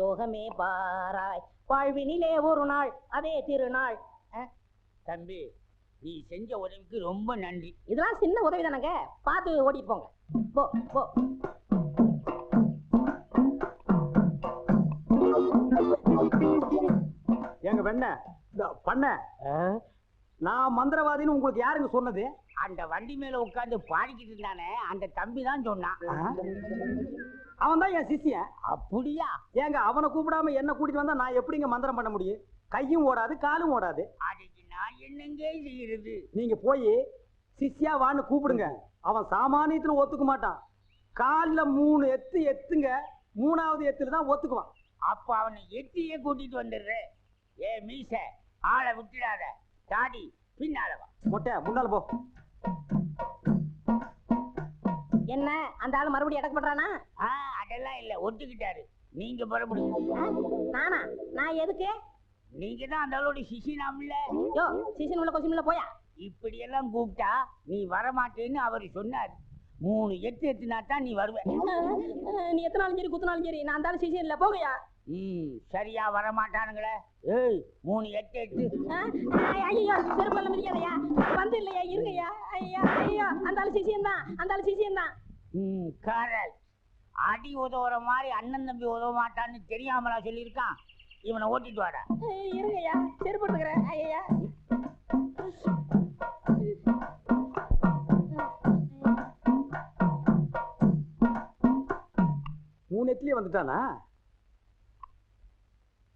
யோகமே பாராய் வாழ்வினிலே ஒரு நாள் அதே திருநாள். தம்பி, நீ செஞ்ச உதவிக்கு ரொம்ப நன்றி. இதெல்லாம் சின்ன உதவி தானங்க, பார்த்து ஓடிட்டு போங்க. போ போ. எங்க வெண்ண பண்ண நான் மந்திரவாதின்னு உங்களுக்கு யாருங்க சொன்னது? அந்த வண்டி மேல உட்கார்ந்து பாடிக்கிட்டு இருந்தானே அந்த தம்பி தான் சொன்னான். அவன் தான் என் சிஷ்யன். அப்படியா? ஏங்க அவனை கூப்பிடாம என்ன கூட்டிட்டு வந்தா நான் எப்படிங்க மந்திரம் பண்ண முடியும்? கையும் ஓடாது காலும் ஓடாது. அதுக்கு நான் என்னங்க செய்யறது? நீங்க போய் சிஷ்யா வான்னு கூப்பிடுங்க. அவன் சாமானியத்துல ஒத்துக்க மாட்டான். காலில் 3 எத்து எத்துங்க, 3வது எத்துல தான் ஒத்துக்குவான். அப்ப அவனை எட்டியே கூட்டிட்டு வந்துடுறேன். ஏ மீச, ஆளை விட்டுடாத. தாடி பின்னால வா. மொட்டை முன்னால போ. என்ன அந்த ஆளு மறுபடியும் அடக்க பண்றானா? அதெல்லாம் இல்ல, ஒத்துக்கிட்டாரு. நீங்க புறப்படுங்க. நானா? நான் எதுக்கு? நீங்க தான் அந்த ஆளோட சிசினாம்ல. யோ, சிசின் உள்ள கொசின் உள்ள போயா. இப்படி எல்லாம் கூப்பிட்டா நீ வரமாட்டேன்னு அவரு சொன்னாரு. 3 எட்டு எத்துனா தான் நீ வருவ. நீ எத்தனாலும் சரி குத்தினாலும் சரி நான் அந்த ஆளு சிசின் இல்ல, போகையா. சரியா வரமாட்டானுங்களே. ஏய், 3 எட்டு எட்டு. ஐயோ, செருப்பல்ல மிதிக்காதயா. வந்து இல்லையா, இருங்கய்யா. ஐயா ஐயோ, அந்த ஆளு சிசின் தான், அந்த ஆளு சிசின் தான். கரெக்ட். அடி உதவுற மாதிரி அண்ணன் தம்பி உதவ மாட்டான்னு தெரியாமலா சொல்லியிருக்கான். இவனை ஓட்டிட்டு வாடா. இருங்கய்யா, செருப்பு எடுத்துக்கிறேன். ஐயா 3 எத்துலயே வந்துட்டானா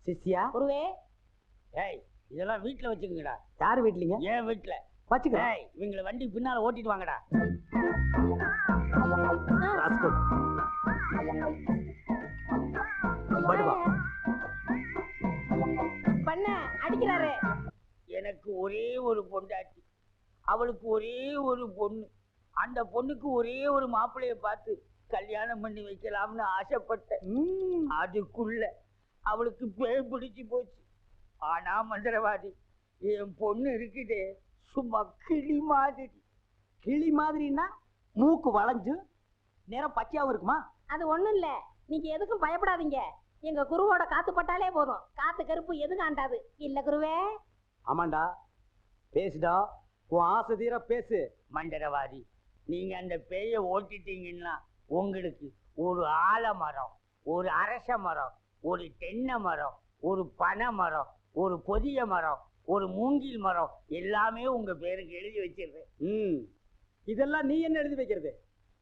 சிஷ்யா? குருவே. ஏய், இதெல்லாம் வீட்டுல வச்சுக்கங்கடா. யாரு வீட்லீங்க? ஏன் வீட்டுல வச்சுக்கிறேன். இவங்களை வண்டி பின்னால ஓட்டிட்டு வாங்கடா. பண்ண அடிக்கிறாரு. எனக்கு ஒரே ஒரு பொண்டாட்டி, அவளுக்கு ஒரே ஒரு பொண்ணு. அந்த பொண்ணுக்கு ஒரே ஒரு மாப்பிள்ளைய பார்த்து கல்யாணம் பண்ணி வைக்கலாம்னு ஆசைப்பட்டேன். அதுக்குள்ள அவளுக்கு பேய் பிடிச்சு போச்சு. ஆனா மந்திரவாதி, என் பொண்ணு இருக்குதே சும்மா கிளி மாதிரி. கிளி மாதிரின்னா மூக்கு வளைஞ்சு நேரம் பச்சையாவும் இருக்குமா? அது ஒண்ணும் இல்ல, நீங்க எதுக்கும் பயப்படாதீங்க. எங்க குருவோட காத்து பட்டாலே போதும், காத்து கருப்பு எதுவும் ஆண்டாது. இல்ல குருவே? ஆமாண்டா, பேசுடா, உன் ஆசை தீர பேசு. மந்திரவாதி, நீங்க அந்த பேயை ஓட்டிட்டீங்கன்னா உங்களுக்கு ஒரு ஆலமரம், ஒரு அரச மரம், ஒரு தென்னை மரம், ஒரு பனை மரம், ஒரு பொதிய மரம், ஒரு மூங்கில் மரம் எல்லாமே உங்க பேருக்கு எழுதி வச்சிருக்கேன். இதெல்லாம் நீ என்ன எழுதி வைக்கிறது?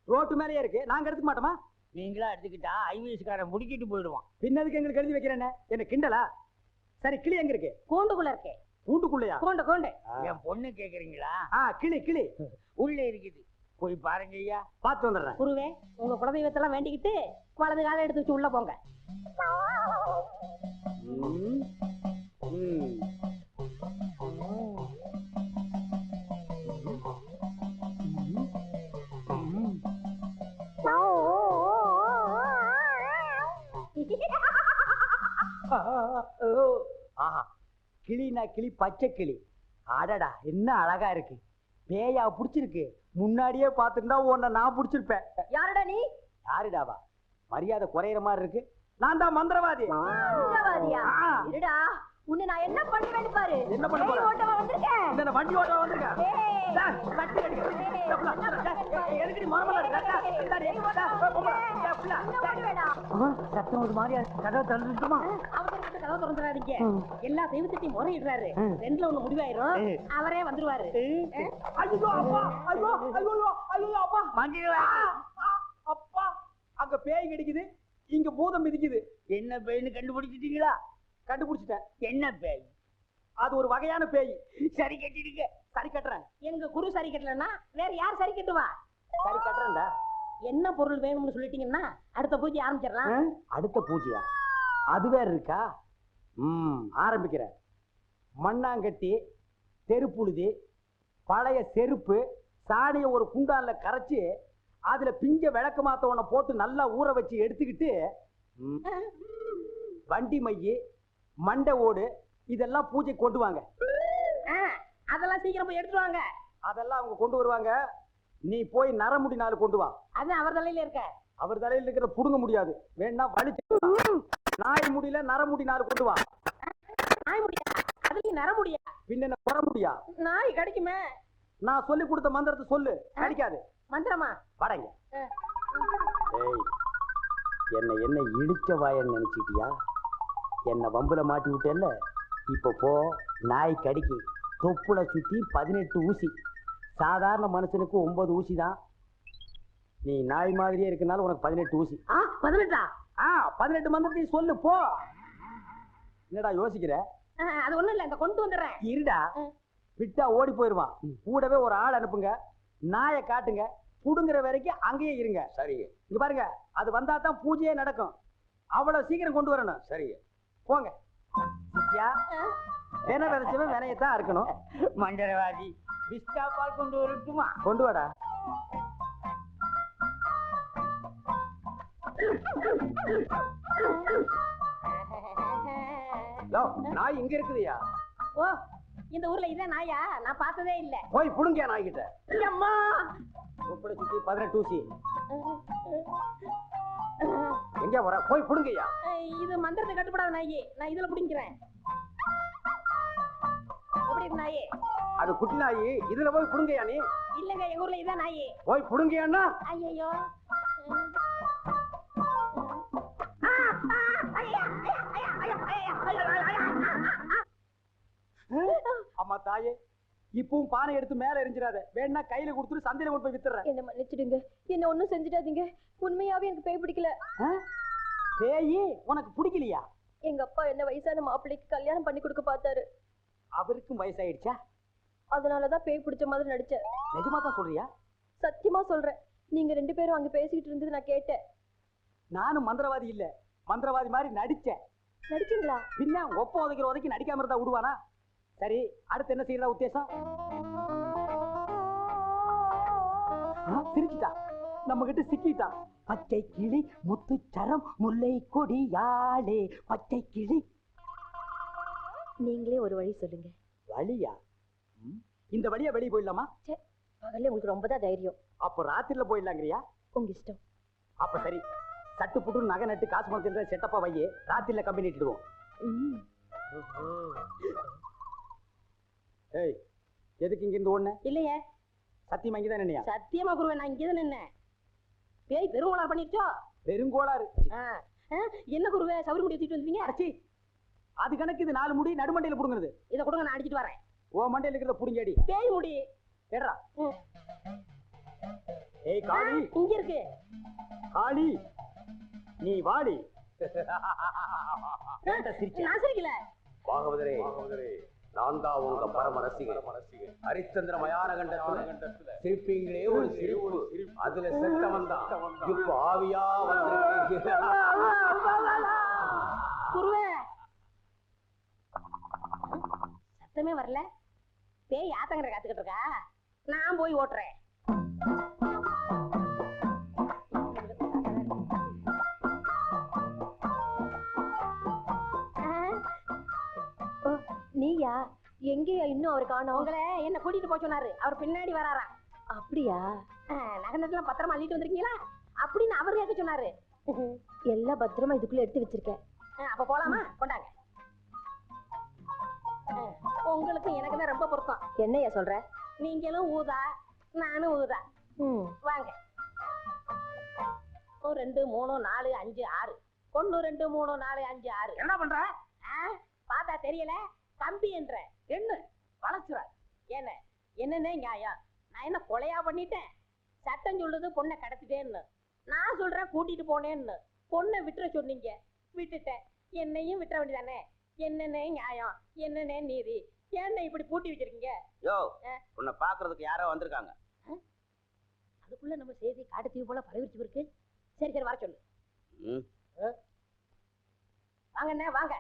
ரோட்டு மேலேயே இருக்கு, நாங்க எடுத்துக்க மாட்டோமா? நீங்களா எடுத்துக்கிட்டா ஐவிஎஸ்காரன் முடிக்கிட்டு போயிடுவான். பின்னதுக்கு எங்களுக்கு எழுதி வைக்கிறேன்னு என்ன கிண்டலா? சரி, கிளி எங்க இருக்கு? கூண்டுக்குள்ள இருக்கே. கூண்டுக்குள்ளையா? கூண்டு கூண்டு. என் பொண்ணு கேக்குறீங்களா? கிளி கிளி உள்ள இருக்குது, போய் பாருங்க ஐயா. பார்த்து வந்துடுறேன். குருவே, உங்க குலதெய்வத்தெல்லாம் வேண்டிக்கிட்டு வலது காலை எடுத்து வச்சு உள்ள போங்க. கிளினா கிளி, பச்சை கிளி. அடடா, என்ன அழகா இருக்கு. பேயா புடிச்சிருக்கு. முன்னாடியே பார்த்துருந்தா உன்னை நான் புடிச்சிருப்பேன். யாருடா நீ? யாருடாவா? மரியாதை குறையிற மாதிரி இருக்கு. நான் தான் மந்திரவாதி. மந்திரவாதியா? இருடா, உன்னை நான் என்ன பண்ணுவேன்னு பாரு. என்ன பண்ண போற? ஓட்டவா வந்திருக்கேன். இந்த வண்டி ஓட்டவா வந்திருக்கேன். கட்டி அடி. எதுக்கு மரமல சத்தம் ஒரு மாதிரியா? கதவை திறந்துட்டுமா? அவசரப்பட்டு கதவை திறந்துடாதீங்க. எல்லா தெய்வத்தையும் முறையிடுறாரு. 2ல 1 முடிவாயிரும். அவரே வந்துருவாரு. ஐயோ அப்பா, ஐயோ ஐயோ ஐயோ அப்பா, அப்பா, அங்க பேய் கிடைக்குது, இங்க பூதம் மிதிக்குது. என்ன பேய்னு கண்டுபிடிச்சிட்டீங்களா? கண்டுபிடிச்சிட்டேன். என்ன பேய்? அது ஒரு வகையான பேய். சரி கட்டிடுங்க. சரி கட்டுறேன். எங்க குரு சரி கட்டலன்னா வேற யார் சரி கட்டுவா? சரி கட்டுறேன்டா. என்ன பொருள் வேணும்னு சொல்லிட்டீங்கன்னா அடுத்த பூஜை ஆரம்பிச்சிடலாம். அடுத்த பூஜையா? அது வேற இருக்கா? ஆரம்பிக்கிறேன். மண்ணாங்கட்டி, தெருப்புழுதி, பழைய செருப்பு, சாணியை ஒரு குண்டான்ல கரைச்சி அதுல பிஞ்ச விளக்கு மாத்த ஒன்ன போட்டு நல்லா ஊற வச்சு எடுத்துக்கிட்டு வண்டி மைய, மண்டை ஓடு இதெல்லாம் பூஜை கொண்டு வாங்க. அதெல்லாம் சீக்கிரம் போய் எடுத்துட்டு வாங்க. அதெல்லாம் அவங்க கொண்டு வருவாங்க. நீ போய் நரமுடி 4 கொண்டு வா. அது அவர் தலையில இருக்க. அவர் தலையில இருக்கிற புடுங்க முடியாது, வேணா வலிச்சு நாய் முடியல நரமுடி 4 கொண்டு வா. நாய் முடியா? அதுலயும் நர முடியா? பின்ன என்ன குற முடியா? நாய் கடிக்குமே. நான் சொல்லி கொடுத்த மந்திரத்தை சொல்லு, கடிக்காது. மந்திரமா? வாடங்க. ஏய், என்ன இடிச்ச வாயன்னு நினைச்சிட்டியா? என்ன வம்புல மாட்டி விட்டேல்ல, இப்ப போ. நாய் கடிக்கு தொப்புளை சுத்தி 18 ஊசி. சாதாரண மனுஷனுக்கு 9 ஊசி தான். நீ நாய் மாதிரியே இருக்கனால உனக்கு 18 ஊசி. 18? 18 மந்திரத்தையும் சொல்லு போ. என்னடா யோசிக்கிற? அது ஒண்ணும் இல்ல, இந்த கொண்டு வந்துடுறேன். இருடா, விட்டா ஓடி போயிருவான். கூடவே ஒரு ஆள் அனுப்புங்க, நாயை காட்டுங்க, புடுங்குற வரைக்கும் அங்கேயே இருங்க. சரிங்க. இங்க பாருங்க, அது வந்தா தான் பூஜையே நடக்கும். அவ்வளவு சீக்கிரம் கொண்டு வரணும். சரிங்க, போங்க. சித்தியா, வேண விதைச்சவன் வினையத்தான் இருக்கணும். மந்திரவாதி பிஸ்டா பால் கொண்டு வரட்டுமா? கொண்டு வாடா. நாய் இங்க இருக்குதுயா. ஓ, இந்த ஊர்ல இதான் நாயா? நான் பார்த்ததே இல்ல. போய் புடுங்க நாய் கிட்ட. அம்மா, தொப்புளை சுத்தி 18 ஊசி. எங்க வர? போய் புடுங்கய்யா. இது மந்திரத்தை கட்டுப்படாத நாயி, நான் இதுல புடிங்கிறேன். எப்படி இருக்கு நாயி? அது குட்டி நாயி, இதுல போய் புடுங்கய்யா. நீ இல்லங்க, எங்க ஊர்ல இதான் நாயி. போய் புடுங்கய்யான்னா. ஐயோ, அம்மா தாயே, இப்பவும் பானை எடுத்து மேல எரிஞ்சிடாத. வேணா கையில கொடுத்துட்டு சந்தையில கொண்டு போய் வித்துறேன். என்ன மன்னிச்சிடுங்க, என்ன ஒண்ணும் செஞ்சிடாதீங்க. உண்மையாவே எனக்கு பேய் பிடிக்கல. பேயி உனக்கு பிடிக்கலையா? எங்க அப்பா என்ன வயசான மாப்பிள்ளைக்கு கல்யாணம் பண்ணி கொடுக்க பார்த்தாரு. அவருக்கும் வயசாயிடுச்சா? அதனாலதான் பேய் பிடிச்ச மாதிரி நடிச்சேன். நிஜமா தான் சொல்றியா? சத்தியமா சொல்றேன். நீங்க 2 பேரும் அங்க பேசிக்கிட்டு இருந்தது நான் கேட்டேன். நானும் மந்திரவாதி இல்ல, மந்திரவாதி மாதிரி நடிச்சேன். நடிச்சீங்களா? பின்ன ஒப்ப உதைக்கிற உதைக்கு நடிக்காம இருந்தா விடுவானா? சரி, அடுத்து என்ன செய்யறதா உத்தேசம்? சிரிச்சுட்டா, நம்ம கிட்ட சிக்கிட்டா. பச்சை கிளி முத்துச்சரம் முல்லை கொடியாளே பச்சை கிளி. நீங்களே ஒரு வழி சொல்லுங்க. வழியா? இந்த வழியா வெளியே போயிடலாமா? பகல்ல உங்களுக்கு ரொம்ப தான் தைரியம். அப்போ ராத்திரில போயிடலாங்கிறியா? உங்க இஷ்டம். அப்ப சரி, சட்டு புட்டு நகை நட்டு காசு பணத்தில் செட்டப்பா வையே, ராத்திரில கம்பெனி இட்டுடுவோம். ஏய், எதுக்கு இங்க இருந்து ஓடுன? இல்லையே. சத்தியமா இங்கதான் நின்னையா? சத்தியமா குருவே, நான் இங்கதான் நின்னேன். பேய் பெருங்கோளாறு பண்ணிருச்சோ? பெருங்கோளாறு? என்ன குருவே, சவுரி முடி தூக்கிட்டு வந்துவீங்க? அடச்சி, அது கணக்கு. இது 4 முடி நடுமண்டையில புடுங்குறது. இதை கொடுங்க, நான் அடிச்சிட்டு வரேன். ஓ மண்டையில இருக்கிறத புடுங்கடி. பேய் முடி ஏடா. ஏய் காளி, இங்க இருக்கு. காளி, நீ வாடி. நான் சிரிக்கல. பாகவதரே, நான் தான் உங்க பரம ரசிகன். ஹரிச்சந்திர மயான கண்டத்துல சிரிப்பீங்களே ஒரு சிரிப்பு, அதுல செத்தவன் தான் இப்ப ஆவியா வந்திருக்கீங்க. குருவே, சத்தமே வரல. பேய் ஆத்தங்கரை காத்துக்கிட்டு இருக்கா, நான் போய் ஓட்டுறேன். நீயா? எங்கேயா இன்னும் அவர் காணோம்? உங்களை என்ன கூட்டிட்டு போக சொன்னாரு, அவர் பின்னாடி வராராம். அப்படியா? நகனத்தெல்லாம் பத்திரமா அள்ளிட்டு வந்திருக்கீங்களா அப்படின்னு அவர் கேட்க சொன்னாரு. எல்லாம் பத்திரமா இதுக்குள்ள எடுத்து வச்சிருக்கேன். அப்ப போலாமா? கொண்டாங்க. உங்களுக்கு எனக்கு தான் ரொம்ப பொருத்தம். என்னையா சொல்ற? நீங்களும் ஊதா, நானும் ஊதா. வாங்க. 1 2 3 4 5 6. 1 2 3 4 5 6. என்ன பண்ற? பார்த்தா தெரியல, கம்பி என்ற என்ன வளச்சுற. என்னன்னு நியாயம்? நான் என்ன கொலையா பண்ணிட்டேன்? சட்டம் சொல்லுது பொண்ணை கடத்திட்டேன்னு, நான் சொல்றேன் கூட்டிட்டு போனேன்னு. பொண்ணை விட்டுற சொன்னீங்க, விட்டுட்டேன். என்னையும் விட்டுற வேண்டியதானே? என்னன்னே நியாயம், என்னன்னே நீதி? என்ன இப்படி பூட்டி வச்சிருக்கீங்க? யோ, உன்னை பாக்குறதுக்கு யாரோ வந்திருக்காங்க. அதுக்குள்ள நம்ம செய்தி காட்டு தீவு போல பரவிச்சு இருக்கு. சரி சரி, வர சொல்லு. வாங்க வாங்க.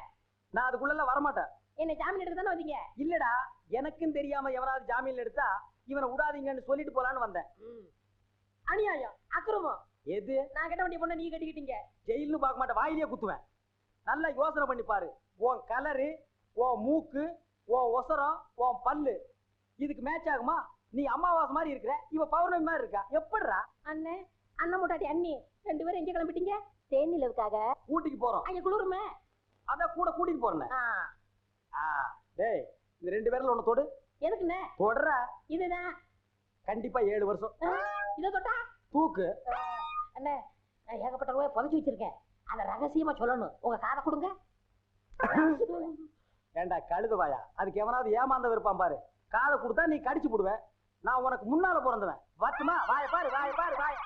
நான் அதுக்குள்ள வரமாட்டேன். என்ன ஜாமீன் எடுக்க தானே வந்தீங்க? இல்லடா, எனக்கும் தெரியாம எவனாவது ஜாமீன்ல எடுத்தா இவனை விடாதீங்கன்னு சொல்லிட்டு போலான்னு வந்தேன். அநியாயம், அக்கிரமம். எது? நான் கட்ட வேண்டிய பொண்ணை நீ கட்டிக்கிட்டீங்க. ஜெயில்னு பார்க்க மாட்டேன், வாயிலேயே குத்துவேன். நல்லா யோசனை பண்ணி பாரு. உன் கலரு, உன் மூக்கு, உன் ஒசரம், உன் பல்லு இதுக்கு மேட்ச் ஆகுமா? நீ அமாவாசை மாதிரி இருக்கிற, இவ பௌர்ணமி மாதிரி இருக்கா. எப்படிரா? அண்ணன், அண்ணன் முட்டாட்டி அண்ணி 2 பேரும் எங்க கிளம்பிட்டீங்க? தேனிலவுக்காக ஊட்டிக்கு போறோம். அங்க குளிருமே. அதான் கூட கூட்டிட்டு போறேன். டேய் இந்த 2 பேர்ல ஒண்ணு தொடு. எதுக்குண்ணே? தொடற. இதுதான் கண்டிப்பா 7 வருஷம். இத தொட்டா தூக்கு. அண்ணே நான் ஏகப்பட்ட ரூபாய் புதைச்சு வச்சிருக்கேன். அத ரகசியமா சொல்லணும். உங்க காதை கொடுங்க. ஏண்டா கழுதுவாயா, அதுக்கு எவனாவது ஏமாந்த இருப்பான் பாரு. காதை கொடுத்தா நீ கடிச்சு போடுவ. நான் உனக்கு முன்னால பிறந்தவன். வரட்டுமா? வாய பாரு, வாய பாரு, வாய.